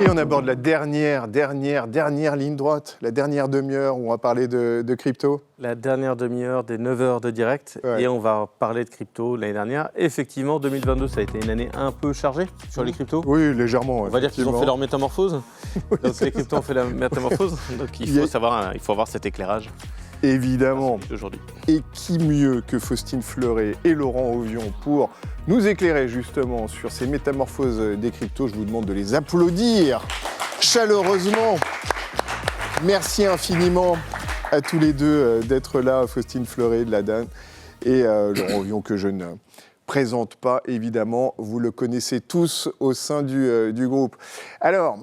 Et on aborde la dernière ligne droite, la dernière demi-heure où on va parler de crypto. La dernière demi-heure des 9 heures de direct, Ouais. et on va parler de crypto l'année dernière. Effectivement, 2022, ça a été une année un peu chargée sur les cryptos. Oui, légèrement. On va dire qu'ils ont fait leur métamorphose. Donc les cryptos ont fait la métamorphose. Donc il faut avoir cet éclairage. Évidemment. Aujourd'hui. Et qui mieux que Faustine Fleuret et Laurent Auvion pour nous éclairer justement sur ces métamorphoses des cryptos. Je vous demande de les applaudir chaleureusement. Merci infiniment à tous les deux d'être là, Faustine Fleuret de la DAN et Laurent Auvion que je ne présente pas évidemment. Vous le connaissez tous au sein du groupe. Alors,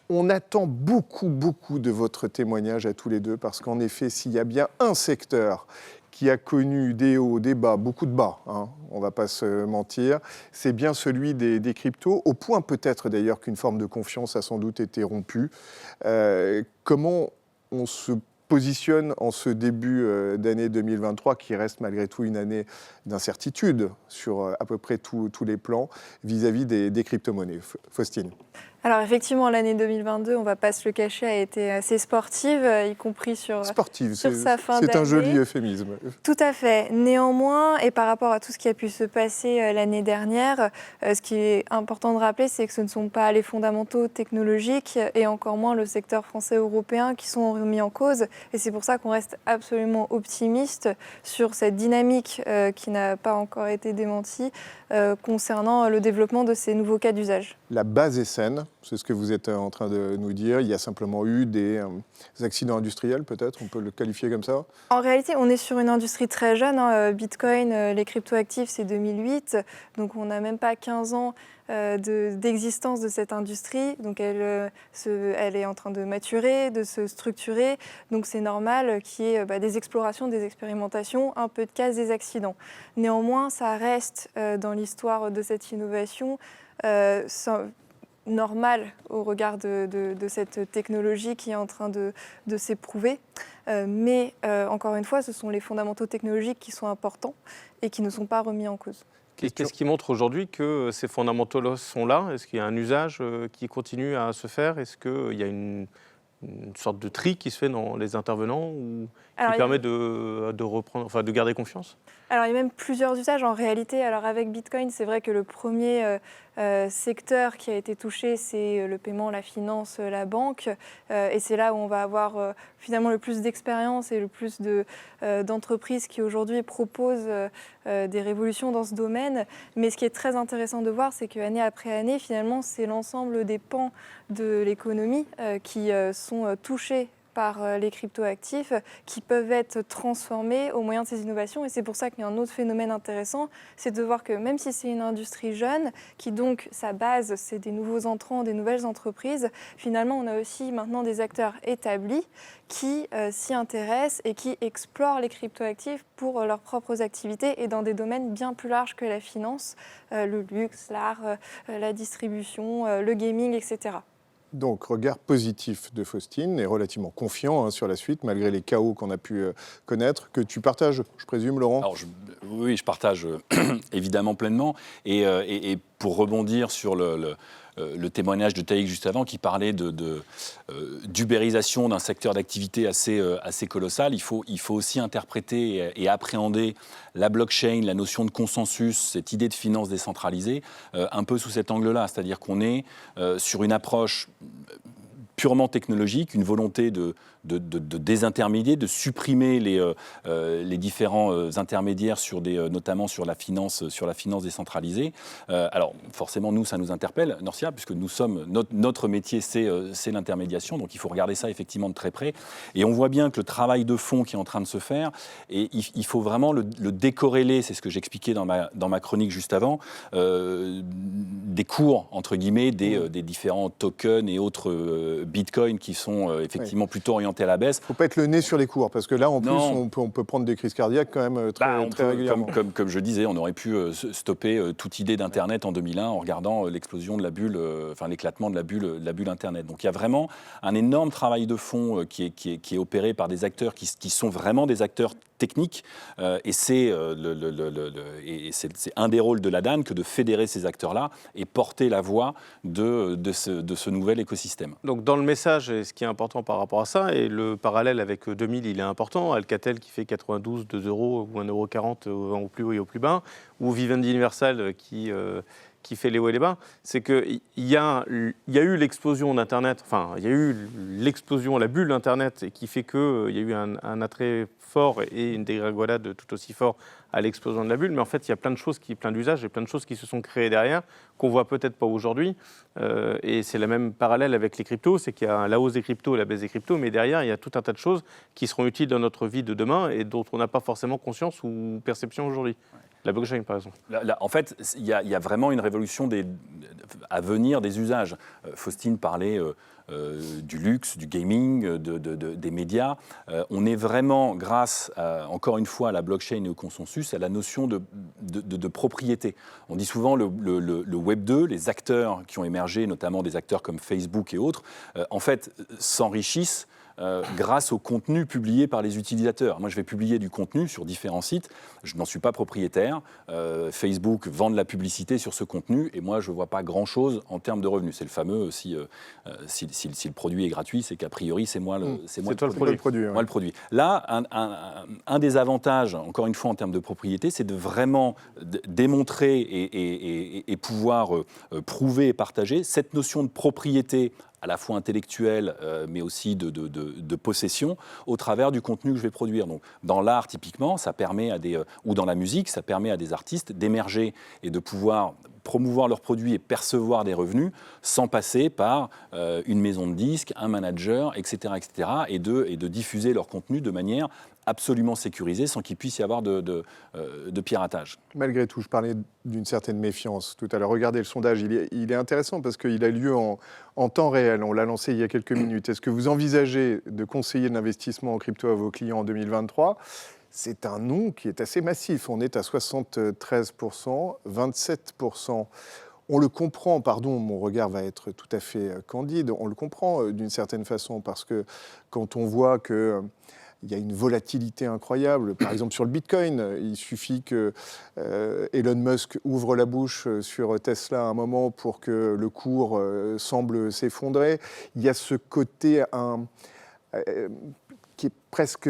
on attend beaucoup de votre témoignage à tous les deux parce qu'en effet, s'il y a bien un secteur qui a connu des hauts, des bas, beaucoup de bas, hein, on ne va pas se mentir, c'est bien celui des cryptos, au point peut-être d'ailleurs qu'une forme de confiance a sans doute été rompue. Comment on se positionne en ce début d'année 2023 qui reste malgré tout une année d'incertitude sur à peu près tous les plans vis-à-vis des crypto-monnaies? Faustine. Alors effectivement, l'année 2022, on ne va pas se le cacher, a été assez sportive, y compris sur sa fin d'année. C'est un joli euphémisme. Tout à fait. Néanmoins, et par rapport à tout ce qui a pu se passer l'année dernière, ce qui est important de rappeler, c'est que ce ne sont pas les fondamentaux technologiques et encore moins le secteur français-européen qui sont remis en cause. Et c'est pour ça qu'on reste absolument optimiste sur cette dynamique qui n'a pas encore été démentie concernant le développement de ces nouveaux cas d'usage. La base est saine, c'est ce que vous êtes en train de nous dire. Il y a simplement eu des accidents industriels, peut-être, on peut le qualifier comme ça? En réalité, on est sur une industrie très jeune. Bitcoin, les cryptoactifs, c'est 2008. Donc, on n'a même pas 15 ans d'existence de cette industrie. Donc, elle est en train de maturer, de se structurer. Donc, c'est normal qu'il y ait des explorations, des expérimentations, un peu de casse, des accidents. Néanmoins, ça reste dans l'histoire de cette innovation normal au regard de cette technologie qui est en train de s'éprouver. Mais encore une fois, ce sont les fondamentaux technologiques qui sont importants et qui ne sont pas remis en cause. Qu'est-ce qui montre aujourd'hui que ces fondamentaux sont là? Est-ce qu'il y a un usage qui continue à se faire? Est-ce qu'il y a une sorte de tri qui se fait dans les intervenants ou qui permet de reprendre, enfin, de garder confiance? Alors, il y a même plusieurs usages en réalité. Alors, avec Bitcoin, c'est vrai que le premier secteur qui a été touché, c'est le paiement, la finance, la banque. Et c'est là où on va avoir finalement le plus d'expérience et le plus d'entreprises qui aujourd'hui proposent des révolutions dans ce domaine. Mais ce qui est très intéressant de voir, c'est qu'année après année, finalement, c'est l'ensemble des pans de l'économie qui sont touchés par les cryptoactifs qui peuvent être transformés au moyen de ces innovations. Et c'est pour ça qu'il y a un autre phénomène intéressant, c'est de voir que même si c'est une industrie jeune, qui donc, sa base, c'est des nouveaux entrants, des nouvelles entreprises, finalement, on a aussi maintenant des acteurs établis qui s'y intéressent et qui explorent les cryptoactifs pour leurs propres activités et dans des domaines bien plus larges que la finance, le luxe, l'art, la distribution, le gaming, etc. Donc, regard positif de Faustine et relativement confiant sur la suite, malgré les chaos qu'on a pu connaître, que tu partages, je présume, Laurent? Alors, oui, je partage évidemment pleinement. Et pour rebondir sur le témoignage de Taïk juste avant, qui parlait d'ubérisation d'un secteur d'activité assez colossal, il faut aussi interpréter et appréhender la blockchain, la notion de consensus, cette idée de finance décentralisée, un peu sous cet angle-là. C'est-à-dire qu'on est sur une approche purement technologique, une volonté de désintermédier, de supprimer les différents intermédiaires notamment sur la finance décentralisée. Alors forcément, nous, ça nous interpelle, Norcia, puisque notre métier, c'est l'intermédiation, donc il faut regarder ça effectivement de très près. Et on voit bien que le travail de fond qui est en train de se faire, et il faut vraiment le décorréler, c'est ce que j'expliquais dans ma chronique juste avant, des cours, entre guillemets, des différents tokens et autres bitcoins qui sont effectivement plutôt orientés orienté à la baisse. Il ne faut pas être le nez sur les cours, parce que là, en plus, on peut prendre des crises cardiaques quand même très régulièrement. Comme je disais, on aurait pu stopper toute idée d'Internet en 2001 en regardant l'explosion de la bulle, l'éclatement de la bulle Internet. Donc il y a vraiment un énorme travail de fond qui est opéré par des acteurs qui sont vraiment des acteurs techniques, et c'est un des rôles de l'ADAN que de fédérer ces acteurs-là et porter la voix de ce nouvel écosystème. Donc dans le message, et ce qui est important par rapport à ça, et le parallèle avec 2000, il est important, Alcatel qui fait 92, 2 euros ou 1,40 € au plus haut et au plus bas, ou Vivendi Universal qui fait les hauts et les bas, c'est qu'il y a eu l'explosion d'Internet, enfin, il y a eu l'explosion, la bulle Internet, et qui fait qu'il y a eu un attrait fort et une dégringolade tout aussi fort à l'explosion de la bulle. Mais en fait, il y a plein d'usages et plein de choses qui se sont créées derrière, qu'on ne voit peut-être pas aujourd'hui. Et c'est le même parallèle avec les cryptos, c'est qu'il y a la hausse des cryptos, la baisse des cryptos, mais derrière, il y a tout un tas de choses qui seront utiles dans notre vie de demain et dont on n'a pas forcément conscience ou perception aujourd'hui. La blockchain, par exemple. En fait, il y a vraiment une révolution à venir des usages. Faustine parlait du luxe, du gaming, des médias. On est vraiment, grâce, encore une fois, à la blockchain et au consensus, à la notion de propriété. On dit souvent le Web 2, les acteurs qui ont émergé, notamment des acteurs comme Facebook et autres, en fait, s'enrichissent grâce au contenu publié par les utilisateurs. Moi, je vais publier du contenu sur différents sites. Je n'en suis pas propriétaire. Facebook vend de la publicité sur ce contenu et moi, je ne vois pas grand-chose en termes de revenus. C'est le fameux, si le produit est gratuit, c'est qu'a priori, c'est moi le produit. Là, un des avantages, encore une fois, en termes de propriété, c'est de vraiment démontrer et pouvoir prouver et partager cette notion de propriété à la fois intellectuelle, mais aussi de possession, au travers du contenu que je vais produire. Donc, dans l'art, typiquement, ça permet ou dans la musique, ça permet à des artistes d'émerger et de pouvoir promouvoir leurs produits et percevoir des revenus sans passer par une maison de disques, un manager, etc., et de diffuser leur contenu de manière absolument sécurisée sans qu'il puisse y avoir de piratage. Malgré tout, je parlais d'une certaine méfiance tout à l'heure. Regardez le sondage, il est intéressant parce qu'il a lieu en temps réel. On l'a lancé il y a quelques minutes. Est-ce que vous envisagez de conseiller de l'investissement en crypto à vos clients en 2023 ? C'est un non qui est assez massif. On est à 73%, 27%. On le comprend, pardon, mon regard va être tout à fait candide, on le comprend d'une certaine façon parce que quand on voit que il y a une volatilité incroyable. Par exemple, sur le Bitcoin, il suffit que Elon Musk ouvre la bouche sur Tesla à un moment pour que le cours semble s'effondrer. Il y a ce côté qui est presque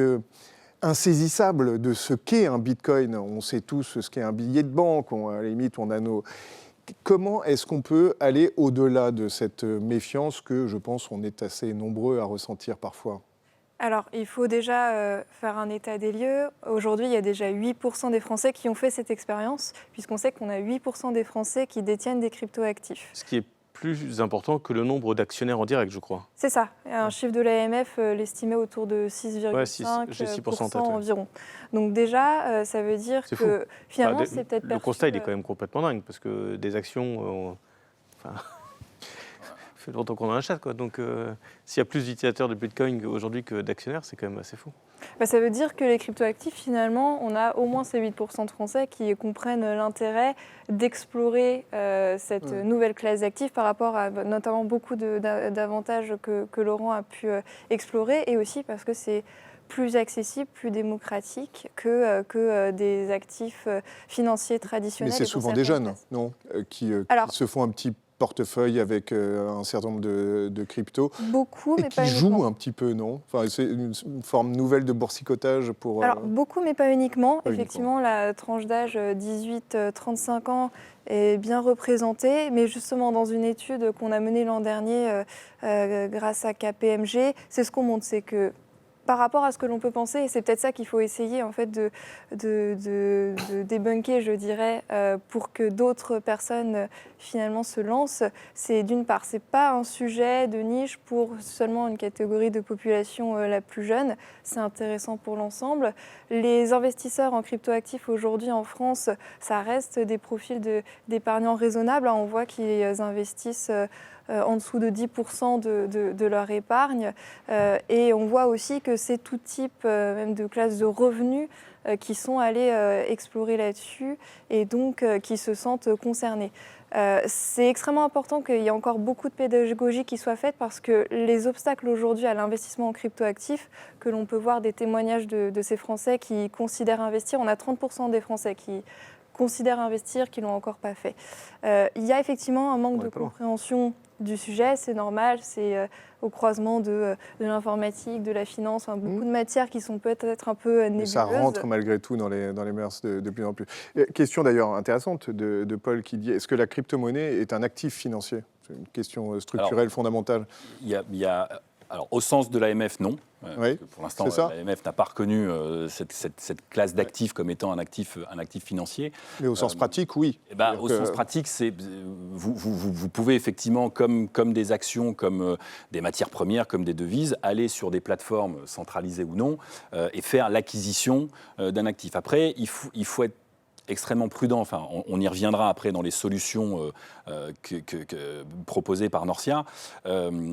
insaisissable de ce qu'est un Bitcoin. On sait tous ce qu'est un billet de banque. À la limite, on a nos... Comment est-ce qu'on peut aller au-delà de cette méfiance que, je pense, on est assez nombreux à ressentir parfois ? Alors, il faut déjà faire un état des lieux. Aujourd'hui, il y a déjà 8% des Français qui ont fait cette expérience, puisqu'on sait qu'on a 8% des Français qui détiennent des crypto-actifs. Ce qui est plus important que le nombre d'actionnaires en direct, je crois. C'est ça. Un chiffre de l'AMF l'estimait autour de 6,5% environ. Donc déjà, ça veut dire que finalement, c'est peut-être... Le constat, il est quand même complètement dingue, parce que des actions... Ça fait longtemps qu'on a un chat, quoi. Donc, s'il y a plus d'utilisateurs de Bitcoin aujourd'hui que d'actionnaires, c'est quand même assez fou. Ça veut dire que les cryptoactifs, finalement, on a au moins ces 8% de Français qui comprennent l'intérêt d'explorer cette nouvelle classe d'actifs par rapport à notamment beaucoup d'avantages que Laurent a pu explorer, et aussi parce que c'est plus accessible, plus démocratique que des actifs financiers traditionnels. Mais c'est souvent des jeunes, non, qui se font un petit portefeuille avec un certain nombre de cryptos. Beaucoup, mais pas uniquement. Et qui jouent un petit peu, non ? Enfin, c'est une forme nouvelle de boursicotage pour... Alors, beaucoup, mais pas uniquement. Effectivement, la tranche d'âge 18-35 ans est bien représentée, mais justement, dans une étude qu'on a menée l'an dernier grâce à KPMG, c'est ce qu'on montre, c'est que par rapport à ce que l'on peut penser, et c'est peut-être ça qu'il faut essayer en fait de débunker, je dirais, pour que d'autres personnes finalement se lancent. C'est d'une part, c'est pas un sujet de niche pour seulement une catégorie de population la plus jeune. C'est intéressant pour l'ensemble. Les investisseurs en cryptoactifs aujourd'hui en France, ça reste des profils d'épargnants raisonnables. On voit qu'ils investissent en dessous de 10% de leur épargne. Et on voit aussi que c'est tout type, même de classes de revenus, qui sont allés explorer là-dessus et donc qui se sentent concernés. C'est extrêmement important qu'il y ait encore beaucoup de pédagogie qui soit faite parce que les obstacles aujourd'hui à l'investissement en cryptoactifs, que l'on peut voir des témoignages de ces Français qui considèrent investir, on a 30% des Français qui considèrent investir, qui ne l'ont encore pas fait. Il y a effectivement un manque de compréhension du sujet, c'est normal, c'est au croisement de l'informatique, de la finance, beaucoup de matières qui sont peut-être un peu nébuleuses. Ça rentre malgré tout dans les mœurs de plus en plus. Question d'ailleurs intéressante de Paul qui dit, est-ce que la crypto-monnaie est un actif financier ? C'est une question structurelle fondamentale. Alors, au sens de l'AMF, non. Oui, pour l'instant, l'AMF n'a pas reconnu cette classe d'actifs comme étant un actif financier. Mais au sens pratique, oui. Au sens pratique, vous pouvez effectivement, comme des actions, comme des matières premières, comme des devises, aller sur des plateformes centralisées ou non et faire l'acquisition d'un actif. Après, il faut être extrêmement prudent. Enfin, on y reviendra après dans les solutions proposées par Norcia. On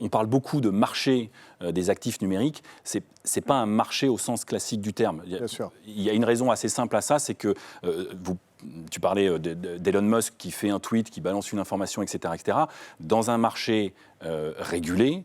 parle beaucoup de marché des actifs numériques. C'est pas un marché au sens classique du terme. Bien sûr. Il y a une raison assez simple à ça, c'est que tu parlais d'Elon Musk qui fait un tweet, qui balance une information, etc., etc. Dans un marché régulé,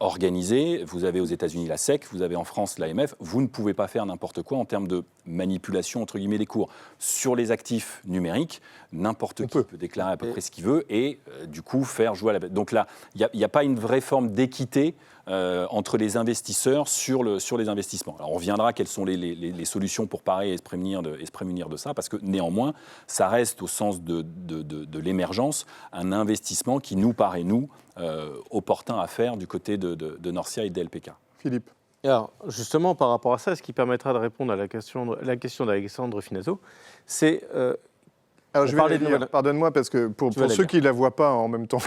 organisé, vous avez aux États-Unis la SEC, vous avez en France l'AMF, vous ne pouvez pas faire n'importe quoi en termes de manipulation entre guillemets des cours. Sur les actifs numériques, n'importe qui peut déclarer à peu près ce qu'il veut et du coup faire jouer à la... Donc là, il n'y a pas une vraie forme d'équité entre les investisseurs sur les investissements. Alors on reviendra quelles sont les solutions pour parer et se prémunir de ça, parce que néanmoins, ça reste au sens de l'émergence un investissement qui nous paraît, opportun à faire du côté de Norcia et DLPK. Philippe. Alors, justement, par rapport à ça, ce qui permettra de répondre à la question d'Alexandre Finazo, c'est... Alors, je vais la lire, pardonne-moi, parce que pour ceux qui ne la voient pas en même temps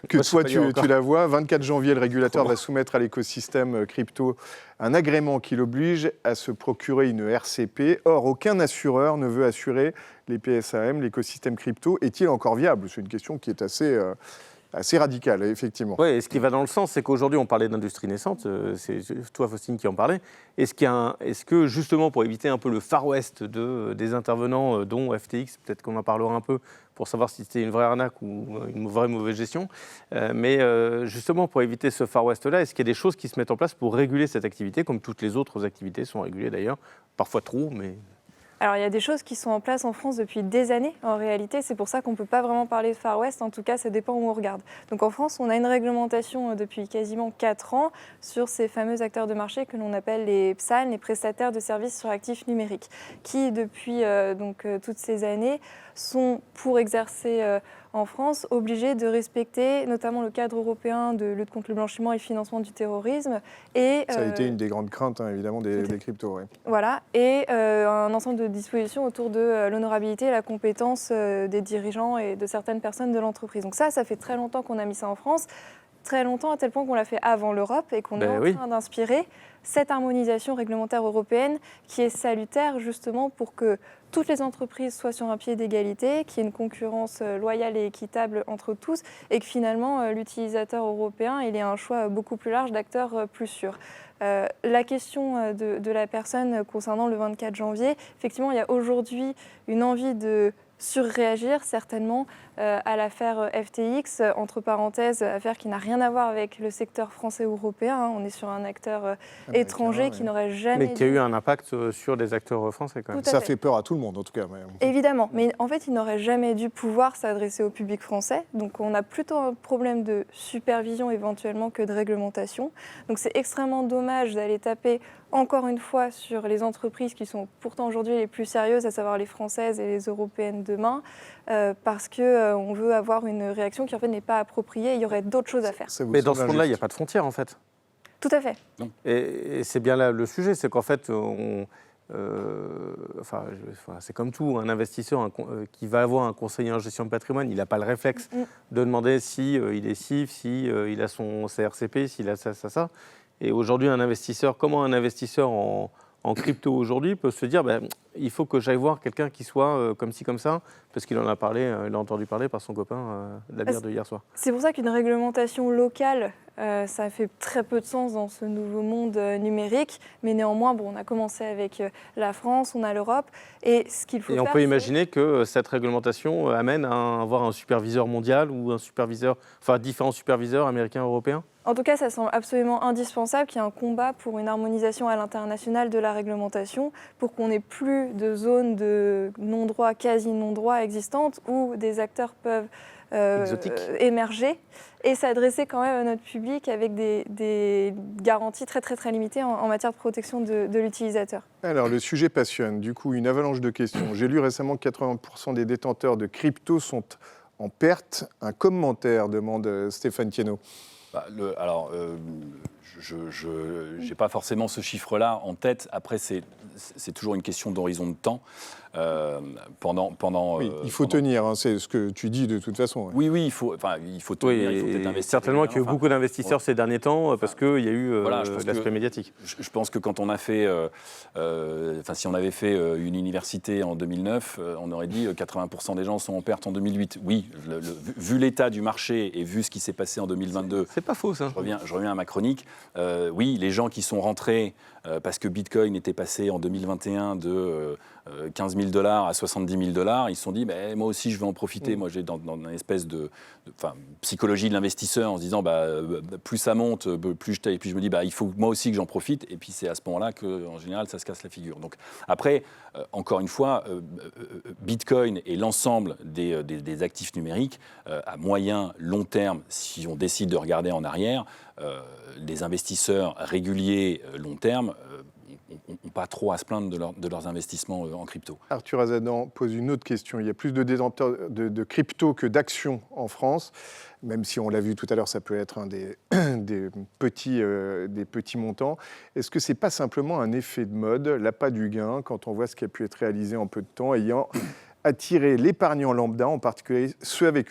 que toi, tu la vois, 24 janvier, le régulateur va soumettre à l'écosystème crypto un agrément qui l'oblige à se procurer une RCP. Or, aucun assureur ne veut assurer les PSAM, l'écosystème crypto. Est-il encore viable ? C'est une question qui est assez radical, effectivement. Oui, et ce qui va dans le sens, c'est qu'aujourd'hui, on parlait d'industrie naissante, c'est toi, Faustine, qui en parlait. Est-ce que, justement, pour éviter un peu le Far West des intervenants, dont FTX, peut-être qu'on en parlera un peu, pour savoir si c'était une vraie arnaque ou une vraie mauvaise gestion, mais justement, pour éviter ce Far West-là, est-ce qu'il y a des choses qui se mettent en place pour réguler cette activité, comme toutes les autres activités sont régulées d'ailleurs, parfois trop, mais... Alors, il y a des choses qui sont en place en France depuis des années, en réalité. C'est pour ça qu'on ne peut pas vraiment parler de Far West. En tout cas, ça dépend où on regarde. Donc, en France, on a une réglementation depuis quasiment 4 ans sur ces fameux acteurs de marché que l'on appelle les PSAN, les prestataires de services sur actifs numériques, qui, depuis toutes ces années, sont, pour exercer en France, obligés de respecter notamment le cadre européen de lutte contre le blanchiment et le financement du terrorisme. Et, ça a été une des grandes craintes, évidemment, des cryptos. Ouais. Voilà, et un ensemble de dispositions autour de l'honorabilité et la compétence des dirigeants et de certaines personnes de l'entreprise. Donc ça fait très longtemps qu'on a mis ça en France, très longtemps à tel point qu'on l'a fait avant l'Europe et qu'on est en train d'inspirer cette harmonisation réglementaire européenne qui est salutaire justement pour que toutes les entreprises soient sur un pied d'égalité, qu'il y ait une concurrence loyale et équitable entre tous et que finalement l'utilisateur européen il ait un choix beaucoup plus large d'acteurs plus sûrs. La question de la personne concernant le 24 janvier, effectivement il y a aujourd'hui une envie de surréagir certainement à l'affaire FTX, entre parenthèses, affaire qui n'a rien à voir avec le secteur français ou européen. On est sur un acteur étranger qui n'aurait jamais... Mais qui a eu un impact sur des acteurs français quand même. Ça fait peur à tout le monde en tout cas. Évidemment, mais en fait il n'aurait jamais dû pouvoir s'adresser au public français. Donc on a plutôt un problème de supervision éventuellement que de réglementation. Donc c'est extrêmement dommage d'aller taper encore une fois sur les entreprises qui sont pourtant aujourd'hui les plus sérieuses, à savoir les françaises et les européennes demain, parce qu'on veut avoir une réaction qui en fait n'est pas appropriée, il y aurait d'autres choses à faire. Mais dans ce monde-là, il n'y a pas de frontières en fait. Tout à fait. Et c'est bien là le sujet, c'est qu'en fait, c'est comme tout, un investisseur qui va avoir un conseiller en gestion de patrimoine, il n'a pas le réflexe de demander il est CIF, il a son CRCP, s'il a ça. Et aujourd'hui, comment un investisseur en en crypto aujourd'hui peut se dire il faut que j'aille voir quelqu'un qui soit comme ci, comme ça, parce qu'il en a parlé, il a entendu parler par son copain de la bière de hier soir. C'est pour ça qu'une réglementation locale, ça fait très peu de sens dans ce nouveau monde numérique. Mais néanmoins, on a commencé avec la France, on a l'Europe. Et ce qu'il faut Et faire, on peut imaginer que cette réglementation amène à avoir un superviseur mondial ou différents superviseurs américains, européens. En tout cas, ça semble absolument indispensable qu'il y ait un combat pour une harmonisation à l'international de la réglementation pour qu'on n'ait plus de zones de non-droit, quasi-non-droit existantes où des acteurs peuvent émerger et s'adresser quand même à notre public avec des garanties très, très, très limitées en matière de protection de l'utilisateur. Alors, le sujet passionne. Du coup, une avalanche de questions. J'ai lu récemment que 80% des détenteurs de crypto sont en perte. Un commentaire, demande Stéphane Thienot. Je n'ai pas forcément ce chiffre-là en tête. Après, c'est toujours une question d'horizon de temps. Oui, il faut tenir, hein, c'est ce que tu dis de toute façon. Oui, il faut tenir, il faut peut-être investir. Certainement qu'il y a eu beaucoup d'investisseurs ces derniers temps parce qu'il y a eu l'aspect médiatique. Je pense que quand on a fait, si on avait fait une université en 2009, on aurait dit 80% des gens sont en perte en 2008. Oui, vu l'état du marché et vu ce qui s'est passé en 2022. C'est pas faux ça. Je reviens à ma chronique. Oui, les gens qui sont rentrés parce que Bitcoin était passé en 2021 de 15 000 $ à 70 000 $, ils se sont dit moi aussi je vais en profiter. Moi j'ai dans une espèce de psychologie de l'investisseur en se disant plus ça monte, plus je taille. Et puis je me dis il faut moi aussi que j'en profite. Et puis c'est à ce moment-là qu'en général ça se casse la figure. Donc après, encore une fois, Bitcoin et l'ensemble des actifs numériques à moyen, long terme, si on décide de regarder en arrière, les investisseurs réguliers long terme n'ont pas trop à se plaindre de leurs investissements en crypto. Arthur Azadan pose une autre question. Il y a plus de détenteurs de crypto que d'actions en France, même si on l'a vu tout à l'heure, ça peut être des petits montants. Est-ce que ce n'est pas simplement un effet de mode, l'appât du gain, quand on voit ce qui a pu être réalisé en peu de temps, ayant attirer l'épargnant lambda, en particulier ceux avec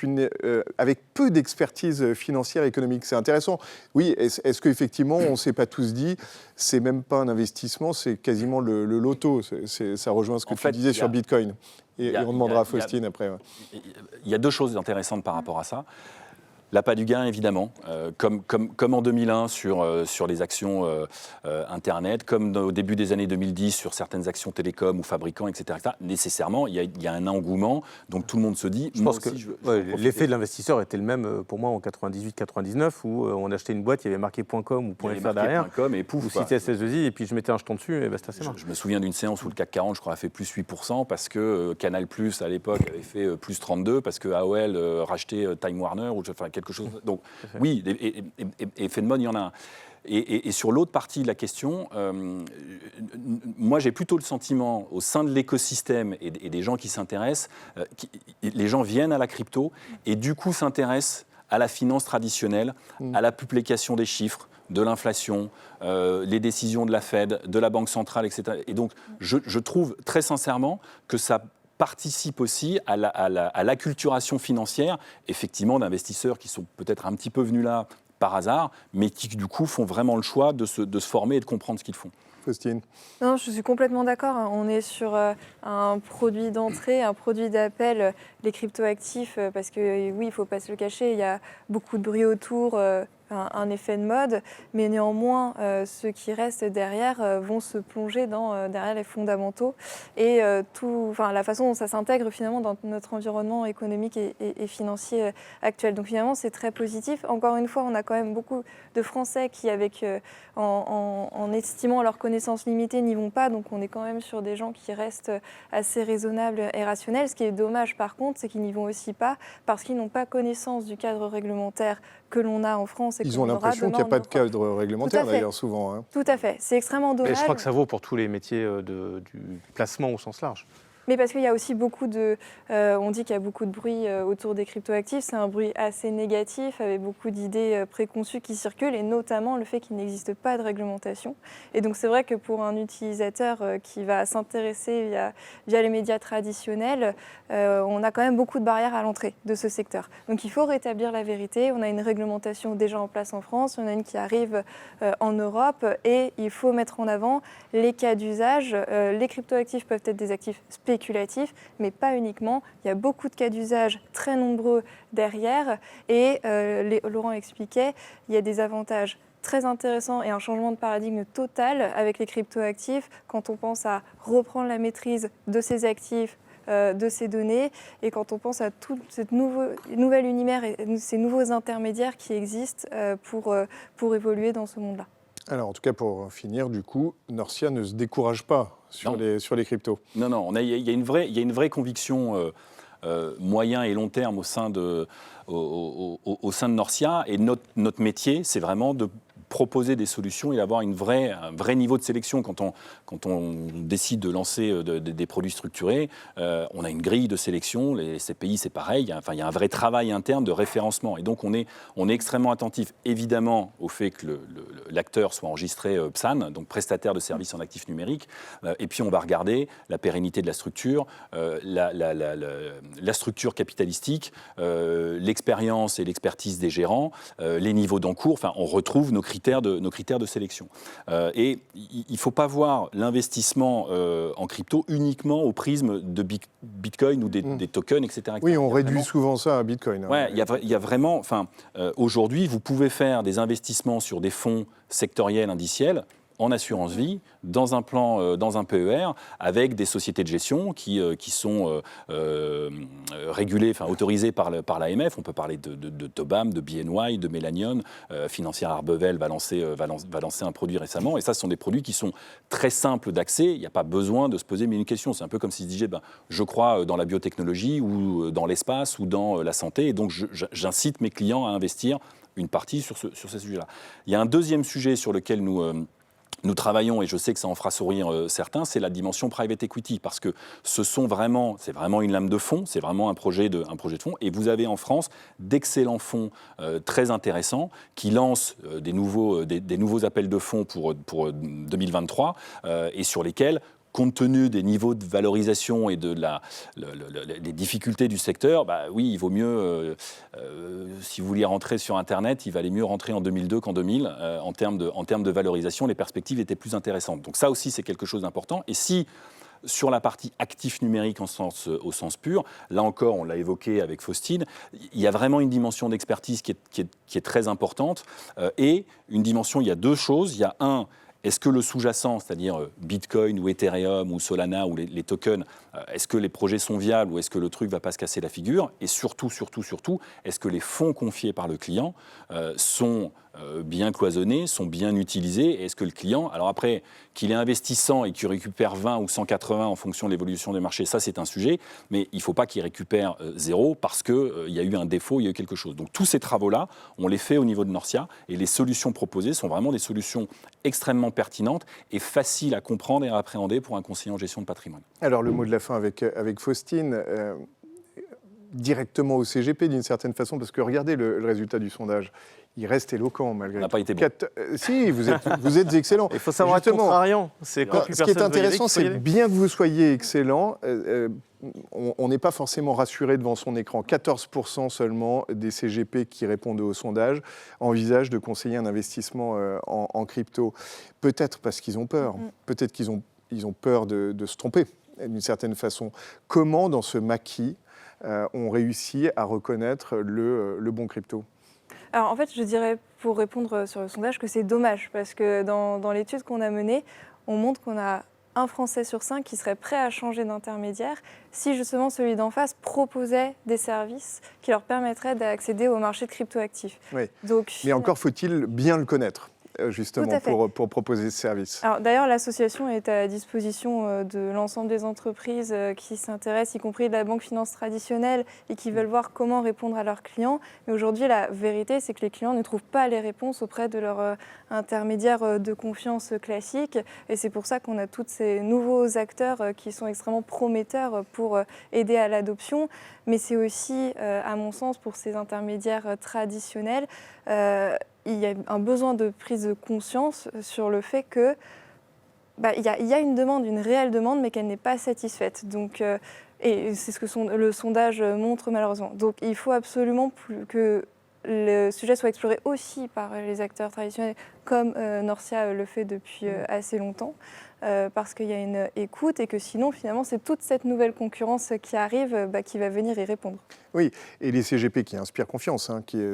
peu d'expertise financière et économique. C'est intéressant. Oui, est-ce qu'effectivement, on ne s'est pas tous dit, c'est même pas un investissement, c'est quasiment le loto. Ça rejoint ce que tu disais sur Bitcoin. Et on demandera à Faustine après. Il y a deux choses intéressantes par rapport à ça. L'appât du gain, évidemment, comme en 2001 sur les actions Internet, comme au début des années 2010 sur certaines actions télécom ou fabricants, etc. Nécessairement, il y a un engouement, donc tout le monde se dit... Je pense que l'effet de l'investisseur était le même pour moi en 98-99, où on achetait une boîte, il y avait marqué .com ou .fr derrière, .com et pouf, ou citait SS2I, et puis je mettais un jeton dessus, et basta, c'est marrant. Je me souviens d'une séance où le CAC 40, je crois, a fait plus 8%, parce que Canal+, à l'époque, avait fait plus 32%, parce que AOL rachetait Time Warner, ou quelque chose. Donc oui, effet de mode, il y en a un. Et sur l'autre partie de la question, moi j'ai plutôt le sentiment, au sein de l'écosystème et des gens qui s'intéressent, les gens viennent à la crypto et du coup s'intéressent à la finance traditionnelle, à la publication des chiffres, de l'inflation, les décisions de la Fed, de la Banque centrale, etc. Et donc je trouve très sincèrement que ça participe aussi à l'acculturation financière, effectivement, d'investisseurs qui sont peut-être un petit peu venus là par hasard, mais qui, du coup, font vraiment le choix de se former et de comprendre ce qu'ils font. Faustine ? Non, je suis complètement d'accord. On est sur un produit d'entrée, un produit d'appel, les cryptoactifs, parce que oui, il ne faut pas se le cacher, il y a beaucoup de bruit autour, un effet de mode, mais néanmoins, ceux qui restent derrière vont se plonger derrière les fondamentaux et la façon dont ça s'intègre finalement dans notre environnement économique et financier actuel. Donc finalement, c'est très positif. Encore une fois, on a quand même beaucoup de Français qui, en estimant leurs connaissances limitées, n'y vont pas. Donc on est quand même sur des gens qui restent assez raisonnables et rationnels. Ce qui est dommage par contre, c'est qu'ils n'y vont aussi pas parce qu'ils n'ont pas connaissance du cadre réglementaire que l'on a en France. Ils ont l'impression qu'il n'y a pas de cadre réglementaire d'ailleurs souvent. Tout à fait, c'est extrêmement dommage. Et je crois que ça vaut pour tous les métiers du placement au sens large. Mais parce qu'il y a aussi beaucoup de... on dit qu'il y a beaucoup de bruit autour des cryptoactifs. C'est un bruit assez négatif, avec beaucoup d'idées préconçues qui circulent, et notamment le fait qu'il n'existe pas de réglementation. Et donc c'est vrai que pour un utilisateur qui va s'intéresser via les médias traditionnels, on a quand même beaucoup de barrières à l'entrée de ce secteur. Donc il faut rétablir la vérité. On a une réglementation déjà en place en France, il y en a une qui arrive en Europe, et il faut mettre en avant les cas d'usage. Les cryptoactifs peuvent être des actifs spéculatifs, mais pas uniquement. Il y a beaucoup de cas d'usage très nombreux derrière, et Laurent expliquait, il y a des avantages très intéressants et un changement de paradigme total avec les cryptoactifs quand on pense à reprendre la maîtrise de ces actifs, de ces données, et quand on pense à tout ce nouvel univers et ces nouveaux intermédiaires qui existent pour évoluer dans ce monde-là. Alors, en tout cas, pour finir, du coup, Norcia ne se décourage pas sur les cryptos. Non, il y a une vraie conviction moyen et long terme au sein de Norcia, et notre métier, c'est vraiment de proposer des solutions et d'avoir un vrai niveau de sélection. Quand on décide de lancer des produits structurés, on a une grille de sélection. Les CPI, c'est pareil. Il y a un vrai travail interne de référencement. Et donc, on est extrêmement attentif, évidemment, au fait que l'acteur soit enregistré PSAN, donc prestataire de services en actifs numériques. Et puis, on va regarder la pérennité de la structure, la structure capitalistique, l'expérience et l'expertise des gérants, les niveaux d'encours. Enfin, on retrouve nos critères de sélection. Et il ne faut pas voir l'investissement en crypto uniquement au prisme de Bitcoin ou des tokens, etc. Oui, on réduit souvent ça à Bitcoin. Oui, il y a vraiment... aujourd'hui, vous pouvez faire des investissements sur des fonds sectoriels indiciels en assurance vie, dans un plan, dans un PER, avec des sociétés de gestion qui sont régulées, autorisées par l'AMF. On peut parler de Tobam, de BNY, de Mélanion. Financière Arbevel va lancer un produit récemment. Et ça, ce sont des produits qui sont très simples d'accès. Il n'y a pas besoin de se poser mille questions. C'est un peu comme si je disais, je crois dans la biotechnologie ou dans l'espace ou dans la santé. Et donc, j'incite mes clients à investir une partie sur ces sujets-là. Il y a un deuxième sujet sur lequel nous travaillons, et je sais que ça en fera sourire certains, c'est la dimension private equity, parce que c'est vraiment une lame de fond, c'est vraiment un projet de fond. Et vous avez en France d'excellents fonds très intéressants qui lancent des nouveaux appels de fonds pour 2023 et sur lesquels, compte tenu des niveaux de valorisation et des difficultés du secteur, oui, il vaut mieux, si vous vouliez rentrer sur Internet, il valait mieux rentrer en 2002 qu'en 2000. En termes de valorisation, les perspectives étaient plus intéressantes. Donc ça aussi, c'est quelque chose d'important. Et si, sur la partie actif numérique au sens pur, là encore, on l'a évoqué avec Faustine, il y a vraiment une dimension d'expertise qui est très importante. Et une dimension, il y a deux choses. Il y a est-ce que le sous-jacent, c'est-à-dire Bitcoin ou Ethereum ou Solana ou les tokens, est-ce que les projets sont viables ou est-ce que le truc ne va pas se casser la figure? Et surtout, est-ce que les fonds confiés par le client sont bien cloisonnés, sont bien utilisés? Et est-ce que le client, alors après, qu'il est investissant et qu'il récupère 20 ou 180 en fonction de l'évolution des marchés, ça c'est un sujet, mais il ne faut pas qu'il récupère zéro parce qu'il y a eu un défaut, il y a eu quelque chose. Donc tous ces travaux-là, on les fait au niveau de Norcia et les solutions proposées sont vraiment des solutions extrêmement pertinentes et faciles à comprendre et à appréhender pour un conseiller en gestion de patrimoine. Alors le mot de la fin avec Faustine, directement au CGP d'une certaine façon, parce que regardez le résultat du sondage. Il reste éloquent malgré tout. On n'a pas été bon. Si, vous êtes excellent. Il faut savoir être contrariant. Ce qui est intéressant, c'est bien que vous soyez excellent. On n'est pas forcément rassuré devant son écran. 14% seulement des CGP qui répondent au sondage envisagent de conseiller un investissement en crypto. Peut-être parce qu'ils ont peur. Peut-être qu'ils ont peur de se tromper d'une certaine façon. Comment, dans ce maquis, on réussit à reconnaître le bon crypto? Alors en fait, je dirais, pour répondre sur le sondage, que c'est dommage, parce que dans l'étude qu'on a menée, on montre qu'on a un Français sur 5 qui serait prêt à changer d'intermédiaire si justement celui d'en face proposait des services qui leur permettraient d'accéder au marché de cryptoactifs. Oui. Mais encore faut-il bien le connaître. justement, pour proposer ce service. Alors, d'ailleurs, l'association est à disposition de l'ensemble des entreprises qui s'intéressent, y compris de la banque finance traditionnelle, et qui veulent voir comment répondre à leurs clients. Mais aujourd'hui, la vérité, c'est que les clients ne trouvent pas les réponses auprès de leur intermédiaire de confiance classique. Et c'est pour ça qu'on a tous ces nouveaux acteurs qui sont extrêmement prometteurs pour aider à l'adoption. Mais c'est aussi, à mon sens, pour ces intermédiaires traditionnels, il y a un besoin de prise de conscience sur le fait que il y a une demande, une réelle demande, mais qu'elle n'est pas satisfaite. Donc, et c'est ce que le sondage montre malheureusement. Donc il faut absolument que le sujet soit exploré aussi par les acteurs traditionnels, comme Norcia le fait depuis assez longtemps, parce qu'il y a une écoute et que sinon, finalement, c'est toute cette nouvelle concurrence qui arrive qui va venir y répondre. Oui, et les CGP qui inspirent confiance,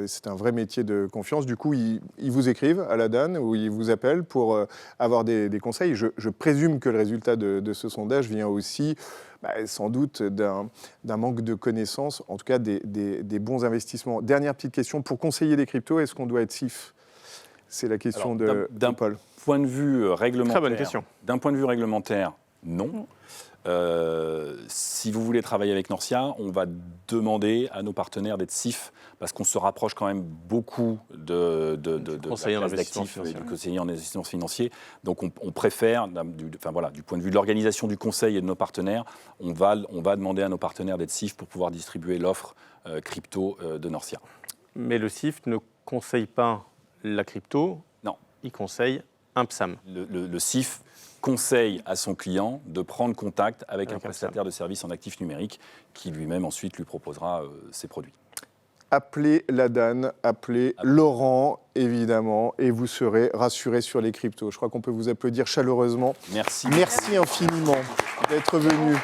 c'est un vrai métier de confiance. Du coup, ils vous écrivent à la DAN ou ils vous appellent pour avoir des conseils. Je présume que le résultat de ce sondage vient aussi sans doute d'un manque de connaissances, en tout cas des bons investissements. Dernière petite question, pour conseiller des cryptos, est-ce qu'on doit être CIF ? C'est la question de Paul. Point de vue réglementaire, très bonne question. D'un point de vue réglementaire, non. Si vous voulez travailler avec Norcia, on va demander à nos partenaires d'être CIF, parce qu'on se rapproche quand même beaucoup de conseiller en investissement d'actifs et du conseiller en investissement financier. Donc on préfère, du point de vue de l'organisation du conseil et de nos partenaires, on va demander à nos partenaires d'être CIF pour pouvoir distribuer l'offre crypto de Norcia. Mais le CIF ne conseille pas la crypto, non. Il conseille un PSAM. Le CIF conseille à son client de prendre contact avec un prestataire de services en actifs numériques qui lui-même ensuite lui proposera ses produits. Appelez la DAN, appelez Laurent, évidemment, et vous serez rassurés sur les cryptos. Je crois qu'on peut vous applaudir chaleureusement. Merci. Merci infiniment d'être venu.